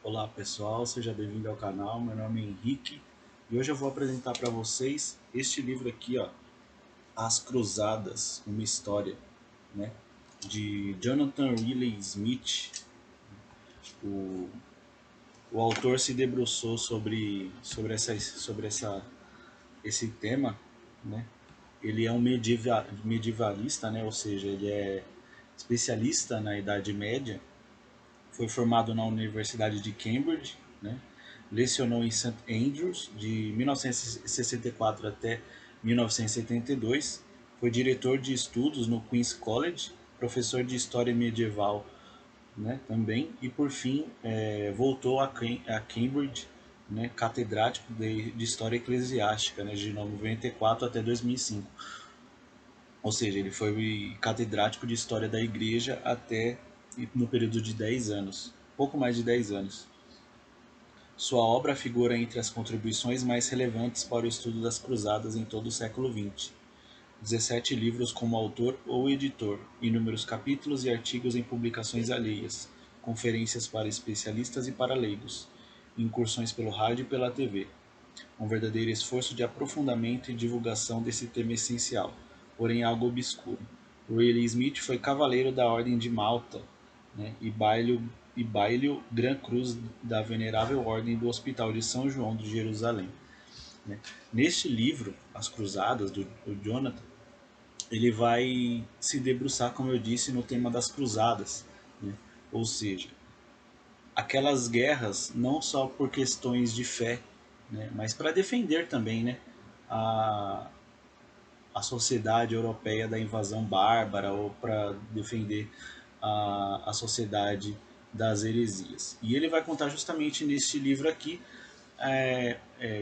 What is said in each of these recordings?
Olá pessoal, seja bem-vindo ao canal. Meu nome é Henrique e hoje eu vou apresentar para vocês este livro aqui, ó, As Cruzadas, uma história, né, de Jonathan Riley Smith. O, o autor se debruçou sobre esse tema, né? Ele é um medievalista, né, ou seja, ele é especialista na Idade Média. Foi formado na Universidade de Cambridge, né? Lecionou em St. Andrews de 1964 até 1972. Foi diretor de estudos no Queen's College, professor de História Medieval, né, também, e por fim voltou a Cambridge, né, catedrático de História Eclesiástica, né, de 94 até 2005. Ou seja, ele foi catedrático de História da Igreja até no período de 10 anos, pouco mais de 10 anos. Sua obra figura entre as contribuições mais relevantes para o estudo das cruzadas em todo o século XX. 17 livros como autor ou editor, inúmeros capítulos e artigos em publicações alheias, conferências para especialistas e para leigos, incursões pelo rádio e pela TV. Um verdadeiro esforço de aprofundamento e divulgação desse tema essencial, porém algo obscuro. Riley Smith foi cavaleiro da Ordem de Malta, né, e bailio Gran Cruz da Venerável Ordem do Hospital de São João de Jerusalém. Né. Neste livro, As Cruzadas, do Jonathan, ele vai se debruçar, como eu disse, no tema das cruzadas, né? Ou seja, aquelas guerras não só por questões de fé, né, mas para defender também, né, a, a sociedade europeia da invasão bárbara ou para defender a sociedade das heresias. E ele vai contar justamente neste livro aqui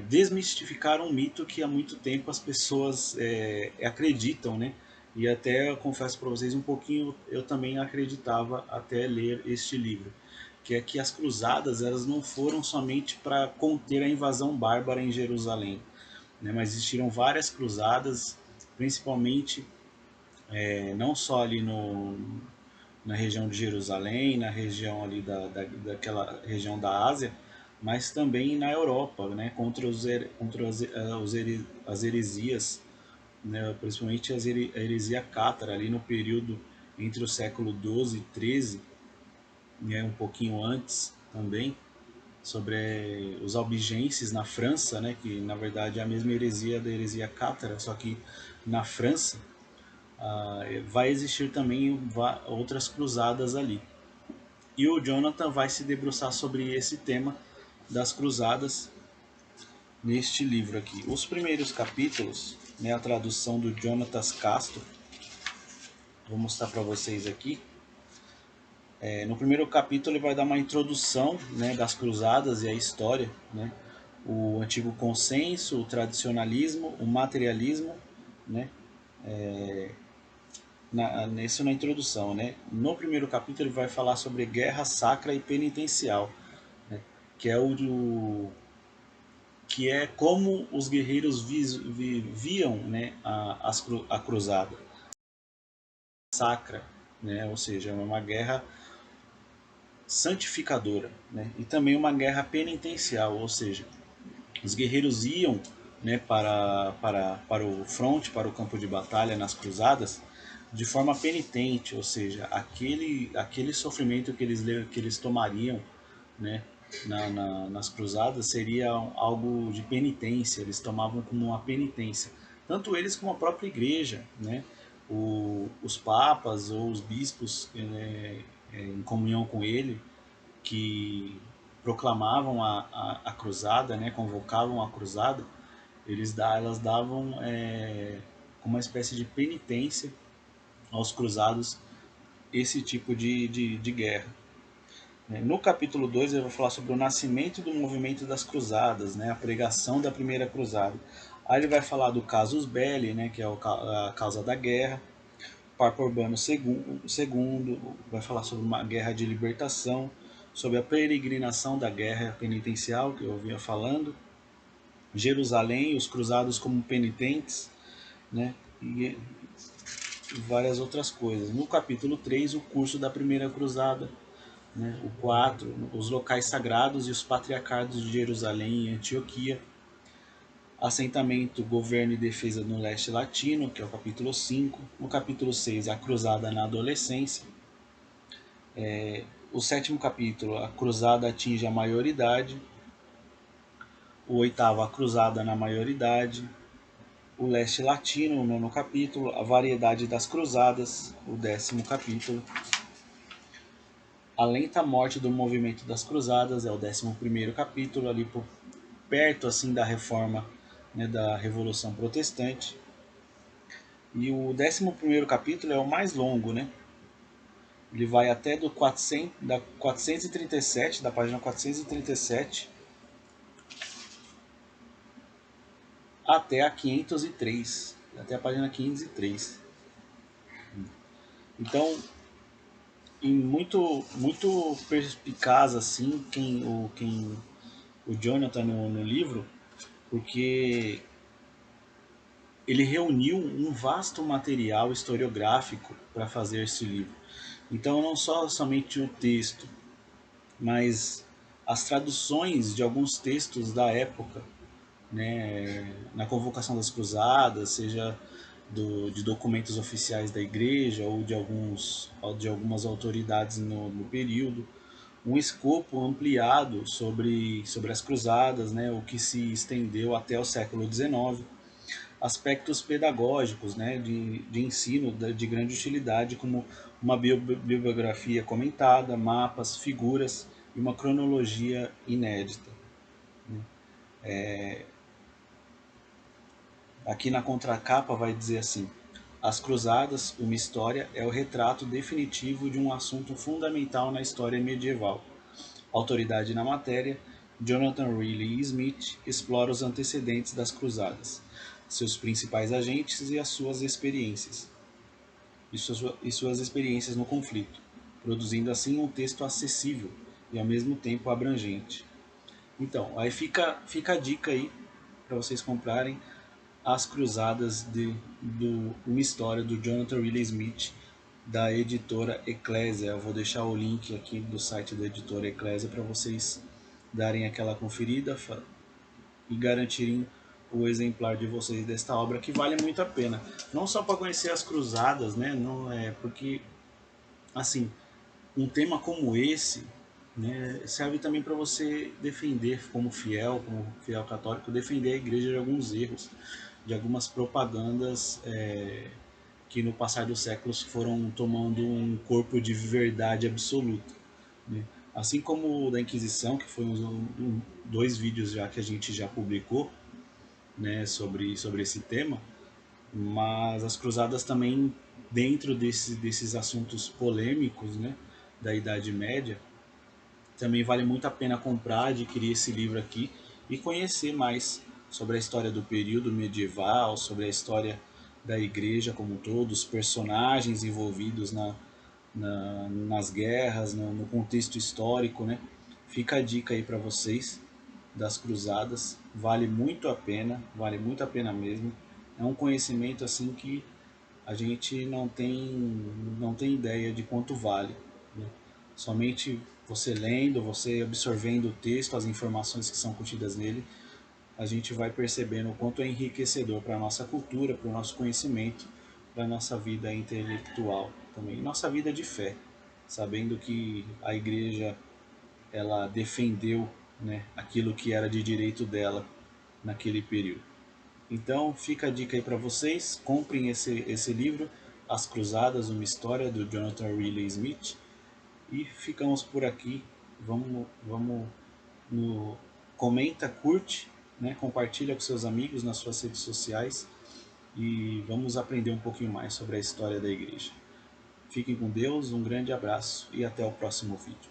desmistificar um mito que há muito tempo as pessoas acreditam, né? E até eu confesso para vocês um pouquinho, eu também acreditava até ler este livro, que é que as cruzadas elas não foram somente para conter a invasão bárbara em Jerusalém, né? Mas existiram várias cruzadas, principalmente não só ali na região de Jerusalém, na região ali daquela região da Ásia, mas também na Europa, né, contra as heresias, né, principalmente a heresia cátara, ali no período entre o século XII e XIII, né, um pouquinho antes também, sobre os albigenses na França, né, que na verdade é a mesma heresia da heresia cátara, só que na França. Vai existir também outras cruzadas ali. E o Jonathan vai se debruçar sobre esse tema das cruzadas neste livro aqui. Os primeiros capítulos, né, a tradução do Jonathan Castro, vou mostrar para vocês aqui. No primeiro capítulo ele vai dar uma introdução, né, das cruzadas e a história, né, o antigo consenso, o tradicionalismo, o materialismo, né, nisso na introdução, né? No primeiro capítulo ele vai falar sobre guerra sacra e penitencial, né? Que é que é como os guerreiros viam, né, a cruzada sacra, né? Ou seja, é uma guerra santificadora, né? E também uma guerra penitencial, ou seja, os guerreiros iam, né, para o fronte, para o campo de batalha nas cruzadas, de forma penitente, ou seja, aquele sofrimento que eles tomariam, né, nas cruzadas seria algo de penitência, eles tomavam como uma penitência, tanto eles como a própria igreja, né, os papas ou os bispos em comunhão com ele, que proclamavam a cruzada, né, convocavam a cruzada, elas davam uma espécie de penitência aos cruzados esse tipo de guerra. No capítulo 2 ele vai falar sobre o nascimento do movimento das cruzadas, né, a pregação da primeira cruzada. Aí ele vai falar do casus belli, né, que é a causa da guerra. Papa Urbano II vai falar sobre uma guerra de libertação, sobre a peregrinação da guerra penitencial, que eu vinha falando, Jerusalém, os cruzados como penitentes, né? E várias outras coisas. No capítulo 3, o curso da primeira cruzada. né? O 4, os locais sagrados e os patriarcados de Jerusalém e Antioquia. Assentamento, governo e defesa no leste latino, que é o capítulo 5. No capítulo 6, a cruzada na adolescência. O sétimo capítulo, a cruzada atinge a maioridade. O oitavo, a cruzada na maioridade. O leste latino, o nono capítulo. A variedade das cruzadas, o 10º capítulo. A lenta morte do movimento das cruzadas, é o 11º capítulo, ali por perto assim da reforma, né, da Revolução Protestante. E o 11º capítulo é o mais longo, né? Ele vai até do 400, da 437, da página 437 até a 503, até a página 503. Então, em muito perspicaz assim, o Jonathan no livro, porque ele reuniu um vasto material historiográfico para fazer esse livro. Então, não só somente o texto, mas as traduções de alguns textos da época, né, na convocação das cruzadas, seja de documentos oficiais da igreja ou de algumas autoridades no período, um escopo ampliado sobre as cruzadas, né, o que se estendeu até o século XIX, aspectos pedagógicos, né, de ensino de grande utilidade, como uma bibliografia comentada, mapas, figuras e uma cronologia inédita. Aqui na contracapa vai dizer assim: As Cruzadas, uma história, é o retrato definitivo de um assunto fundamental na história medieval. Autoridade na matéria, Jonathan Riley Smith explora os antecedentes das Cruzadas, seus principais agentes e as suas experiências, e suas experiências no conflito, produzindo assim um texto acessível e ao mesmo tempo abrangente. Então, aí fica a dica aí para vocês comprarem As Cruzadas uma história do Jonathan Riley Smith, da editora Eclésia. Eu vou deixar o link aqui do site da editora Eclésia para vocês darem aquela conferida e garantirem o exemplar de vocês desta obra, que vale muito a pena. Não só para conhecer as cruzadas, né? Não é porque assim, um tema como esse, né, serve também para você defender como fiel católico, defender a igreja de alguns erros, de algumas propagandas que no passar dos séculos foram tomando um corpo de verdade absoluta. Né? Assim como o da Inquisição, que foi dois vídeos já que a gente já publicou, né, sobre esse tema, mas as cruzadas também, dentro desses assuntos polêmicos, né, da Idade Média, também vale muito a pena comprar, adquirir esse livro aqui e conhecer mais sobre a história do período medieval, sobre a história da igreja como um todo, os personagens envolvidos nas guerras, no contexto histórico, né? Fica a dica aí para vocês das cruzadas, vale muito a pena mesmo. É um conhecimento assim que a gente não tem ideia de quanto vale. Né? Somente você lendo, você absorvendo o texto, as informações que são contidas nele, a gente vai percebendo o quanto é enriquecedor para a nossa cultura, para o nosso conhecimento, para a nossa vida intelectual também, nossa vida de fé, sabendo que a igreja ela defendeu, né, aquilo que era de direito dela naquele período. Então fica a dica aí para vocês, comprem esse livro, As Cruzadas, uma história do Jonathan Riley Smith, e ficamos por aqui. Vamos no comenta, curte, né, compartilha com seus amigos nas suas redes sociais e vamos aprender um pouquinho mais sobre a história da igreja. Fiquem com Deus, um grande abraço e até o próximo vídeo.